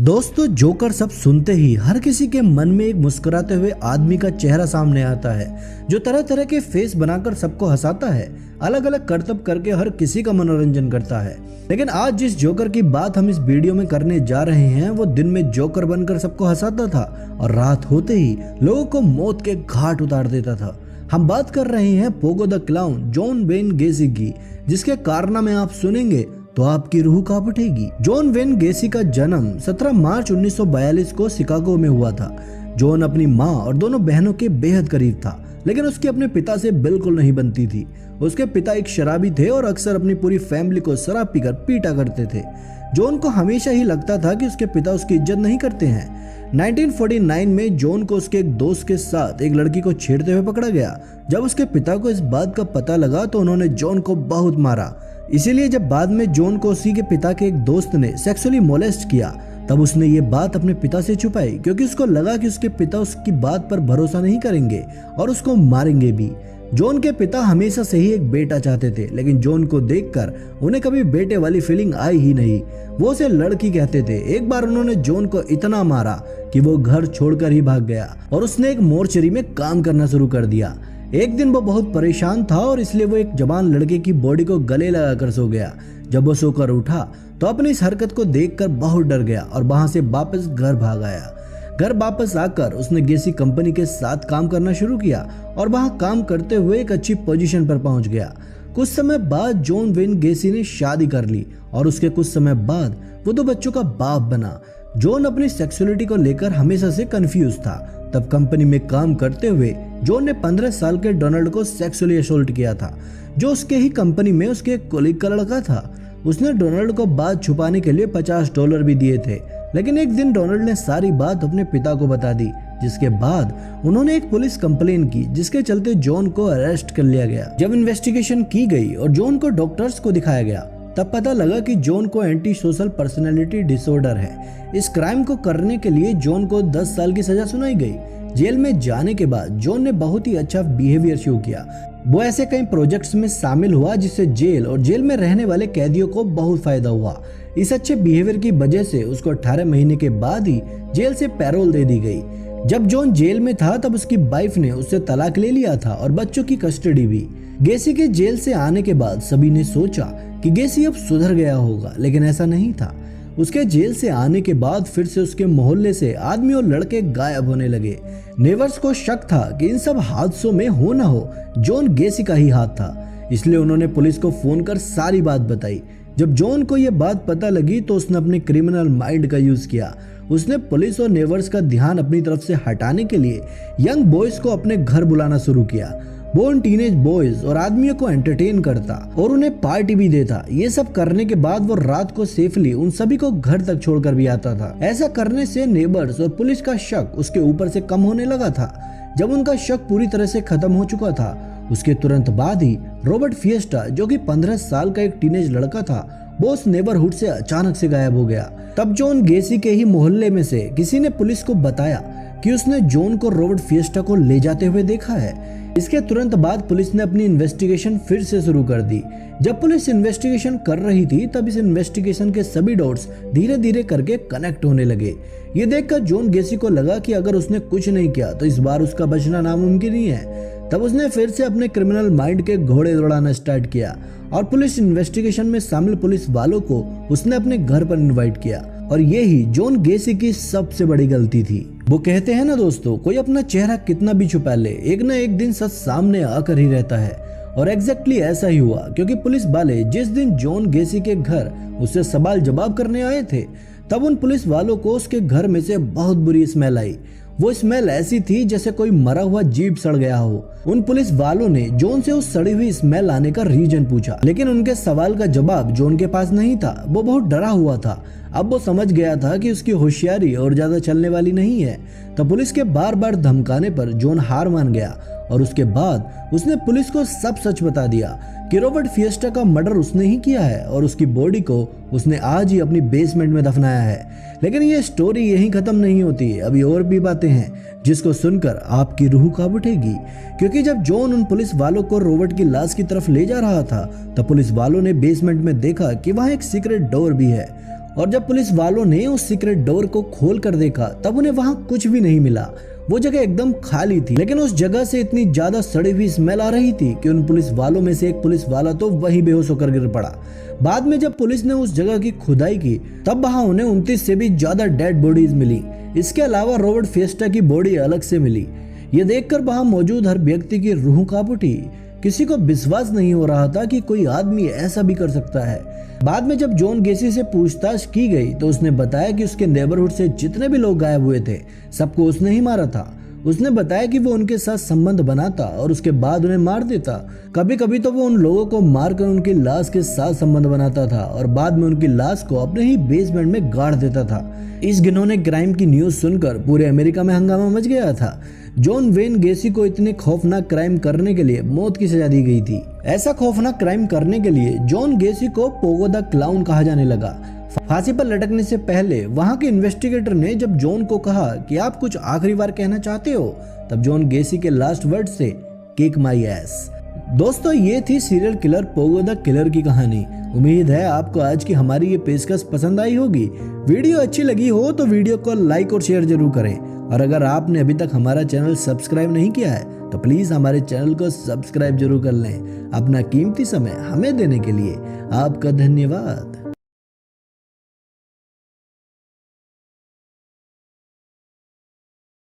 दोस्तों, जोकर सब सुनते ही हर किसी के मन में एक मुस्कुराते हुए आदमी का चेहरा सामने आता है जो तरह तरह के फेस बनाकर सबको हंसाता है, अलग अलग करतब करके हर किसी का मनोरंजन करता है। लेकिन आज जिस जोकर की बात हम इस वीडियो में करने जा रहे हैं वो दिन में जोकर बनकर सबको हंसाता था और रात होते ही लोगों को मौत के घाट उतार देता था। हम बात कर रहे हैं Pogo the clown John Wayne Gacy की, जिसके कारनामे आप सुनेंगे तो आपकी रूह कांप उठेगी। जॉन वेन गेसी का जन्म 17 मार्च 1942 को शिकागो में हुआ था। जॉन अपनी माँ और दोनों बहनों के बेहद करीब था, लेकिन उसकी अपने पिता से बिल्कुल नहीं बनती थी। उसके पिता एक शराबी थे और अक्सर अपनी पूरी फैमिली को शराब पीकर पीटा करते थे। जॉन को हमेशा ही लगता था कि उसके पिता उसकी इज्जत नहीं करते हैं। 1949 में जॉन को उसके एक दोस्त के साथ एक लड़की को छेड़ते हुए पकड़ा गया। जब उसके पिता को इस बात का पता लगा तो उन्होंने जॉन को बहुत मारा। इसीलिए जब बाद में जॉन को उसी के पिता के एक दोस्त ने सेक्सुअली मोलेस्ट किया तब उसने ये बात अपने पिता से छुपाई, क्योंकि उसको लगा कि उसके पिता उसकी बात पर भरोसा नहीं करेंगे और उसको मारेंगे भी। जॉन के पिता हमेशा से ही एक बेटा चाहते थे, लेकिन जॉन को देखकर उन्हें कभी बेटे वाली फीलिंग आई ही नहीं। वो उसे लड़की कहते थे। एक बार उन्होंने जॉन को इतना मारा कि वो घर छोड़कर ही भाग गया और उसने एक मोर्चरी में काम करना शुरू कर दिया। एक दिन वो बहुत परेशान था और इसलिए वो एक जवान लड़के की बॉडी को गले लगाकर सो गया। जब वो सोकर उठा तो अपनी इस हरकत को देखकर बहुत डर गया और वहां से वापस घर भाग आया। घर वापस आकर उसने गेसी कंपनी के साथ काम करना शुरू किया और वहां काम करते हुए एक अच्छी पोजीशन पर पहुंच गया। कुछ समय बाद जॉन वेन गेसी ने शादी कर ली और उसके कुछ समय बाद वो 2 बच्चों का बाप बना। जॉन अपनी सेक्सुअलिटी को लेकर हमेशा से कंफ्यूज था। तब कंपनी में काम करते हुए जॉन ने 15 साल के डोनाल्ड को सेक्सुअली असोल्ट किया था, जो उसके ही कंपनी में उसके एक कोलीग का लड़का था। उसने डोनाल्ड को बात छुपाने के लिए $50 भी दिए थे, लेकिन एक दिन डोनाल्ड ने सारी बात अपने पिता को बता दी, जिसके बाद उन्होंने एक पुलिस कंप्लेन की, जिसके चलते जॉन को अरेस्ट कर लिया गया। जब इन्वेस्टिगेशन की गई और जॉन को डॉक्टर्स को दिखाया गया तब पता लगा कि जॉन को एंटी सोशल पर्सनैलिटी डिसऑर्डर है। इस क्राइम को करने के लिए जॉन को 10 साल की सजा सुनाई गई। जेल में जाने के बाद जॉन ने बहुत ही अच्छा बिहेवियर शो किया। वो ऐसे कई प्रोजेक्ट्स में शामिल हुआ जिससे जेल और जेल में रहने वाले कैदियों को बहुत फायदा हुआ। इस अच्छे बिहेवियर की वजह से उसको 18 महीने के बाद ही जेल से पैरोल दे दी गई। जब जॉन जेल में था तब उसकी वाइफ ने उससे तलाक ले लिया था और बच्चों की कस्टडी भी। गेसी के जेल से आने के बाद सभी ने सोचा कि गेसी अब सुधर गया होगा, लेकिन ऐसा नहीं था। उसके जेल से आने के बाद फिर से उसके मोहल्ले से आदमी और लड़के गायब होने लगे। नेबर्स को शक था कि इन सब हादसों में हो ना हो जॉन गेसी का ही हाथ था, इसलिए उन्होंने पुलिस को फोन कर सारी बात बताई। जब जॉन को यह बात पता लगी तो उसने अपने क्रिमिनल माइंड का यूज किया। उसने पुलिस और नेबर्स का ध्यान अपनी तरफ से हटाने के लिए यंग बॉयज को अपने घर बुलाना शुरू किया। वो उन टीनेज बॉयज और आदमियों को एंटरटेन करता और उन्हें पार्टी भी देता। ये सब करने के बाद वो रात को सेफली उन सभी को घर तक छोड़कर भी आता था। ऐसा करने से नेबर्स और पुलिस का शक उसके ऊपर से कम होने लगा था। जब उनका शक पूरी तरह से खत्म हो चुका था, उसके तुरंत बाद ही रॉबर्ट फिएस्टा, जो कि 15 साल का एक टीनेज लड़का था, वो उस नेबरहुड से अचानक से गायब हो गया। तब जॉन गेसी के ही मोहल्ले में से किसी ने पुलिस को बताया कि उसने जॉन को रॉबर्ट फिएस्टा को ले जाते हुए देखा है। इसके तुरंत बाद पुलिस ने अपनी इन्वेस्टिगेशन फिर से शुरू कर दी। जब पुलिस इन्वेस्टिगेशन कर रही थी तब इस इन्वेस्टिगेशन के सभी डॉट्स धीरे धीरे करके कनेक्ट होने लगे। ये देखकर जॉन गेसी को लगा कि अगर उसने कुछ नहीं किया तो इस बार उसका बचना नामुमकिन ही है। तब उसने फिर से अपने क्रिमिनल माइंड के घोड़े दौड़ाना स्टार्ट किया और पुलिस इन्वेस्टिगेशन में शामिल पुलिस वालों को उसने अपने घर पर इन्वाइट किया। और यही जॉन गेसी की सबसे बड़ी गलती थी। वो कहते हैं ना दोस्तों, कोई अपना चेहरा कितना भी छुपा ले, एक ना एक दिन सच सामने आकर ही रहता है। और एग्जैक्टली ऐसा ही हुआ, क्योंकि पुलिस वाले जिस दिन जॉन गेसी के घर उससे सवाल जवाब करने आए थे तब उन पुलिस वालों को उसके घर में से बहुत बुरी स्मेल आई। वो स्मेल ऐसी थी जैसे कोई मरा हुआ जीव सड़ गया हो। उन पुलिस वालों ने जॉन से उस सड़ी हुई स्मेल आने का रीजन पूछा, लेकिन उनके सवाल का जवाब जॉन के पास नहीं था। वो बहुत डरा हुआ था। अब वो समझ गया था कि उसकी होशियारी और ज्यादा चलने वाली नहीं है। तो पुलिस के बार बार धमकाने पर जॉन हार मान गया और उसके बाद उसने पुलिस को सब सच बता दिया कि रॉबर्ट फिएस्टा का मर्डर उसने ही किया है और उसकी बॉडी को उसने आज ही अपनी बेसमेंट में दफनाया है। लेकिन ये स्टोरी यहीं खत्म नहीं होती, अभी और भी बातें हैं जिसको सुनकर आपकी रूह कांप उठेगी। क्योंकि जब जॉन उन पुलिस वालों को रॉबर्ट की लाश की तरफ ले जा रहा था तब पुलिस वालों ने बेसमेंट में देखा कि वहां एक सीक्रेट डोर भी है और जब पुलिस वालों ने उस सीक्रेट डोर को खोल कर देखा तब उन्हें वहां कुछ भी नहीं मिला। वो जगह एकदम खाली थी, लेकिन उस जगह से इतनी ज्यादा सड़ी हुई स्मेल आ रही थी कि उन पुलिस वालों में से एक पुलिस वाला तो वहीं बेहोश होकर गिर पड़ा। बाद में जब पुलिस ने उस जगह की खुदाई की तब वहां उन्हें 29 से भी ज्यादा डेड बॉडीज मिली। इसके अलावा रॉबर्ट फिएस्टा की बॉडी अलग से मिली। ये देखकर वहां मौजूद हर व्यक्ति की रूह कांप उठी। किसी को विश्वास नहीं हो रहा था कि कोई आदमी ऐसा भी कर सकता है। बाद में जब जॉन गेसी से पूछताछ की गई तो उसने बताया कि उसके नेबरहुड से जितने भी लोग गायब हुए थे सबको उसने ही मारा था। उसने बताया कि वो उनके साथ संबंध बनाता और उसके बाद उन्हें मार देता। कभी कभी तो वो उन लोगों को मारकर उनकी लाश के साथ संबंध बनाता था और बाद में उनकी लाश को अपने ही बेसमेंट में गाड़ देता था। इस घिनौने क्राइम की न्यूज सुनकर पूरे अमेरिका में हंगामा मच गया था। जॉन वेन गेसी को इतने खौफनाक क्राइम करने के लिए मौत की सजा दी गई थी। ऐसा खौफनाक क्राइम करने के लिए जॉन गेसी को पोगो द क्लाउन कहा जाने लगा। फांसी पर लटकने से पहले वहां के इन्वेस्टिगेटर ने जब जॉन को कहा कि आप कुछ आखिरी बार कहना चाहते हो, तब जॉन गेसी के लास्ट वर्ड से किक माई एस। दोस्तों, ये थी serial killer Pogo the killer की कहानी। उम्मीद है आपको आज की हमारी ये पेशकश पसंद आई होगी। वीडियो अच्छी लगी हो तो वीडियो को लाइक और शेयर जरूर करें, और अगर आपने अभी तक हमारा चैनल सब्सक्राइब नहीं किया है तो प्लीज हमारे चैनल को सब्सक्राइब जरूर कर लें। अपना कीमती समय हमें देने के लिए आपका धन्यवाद।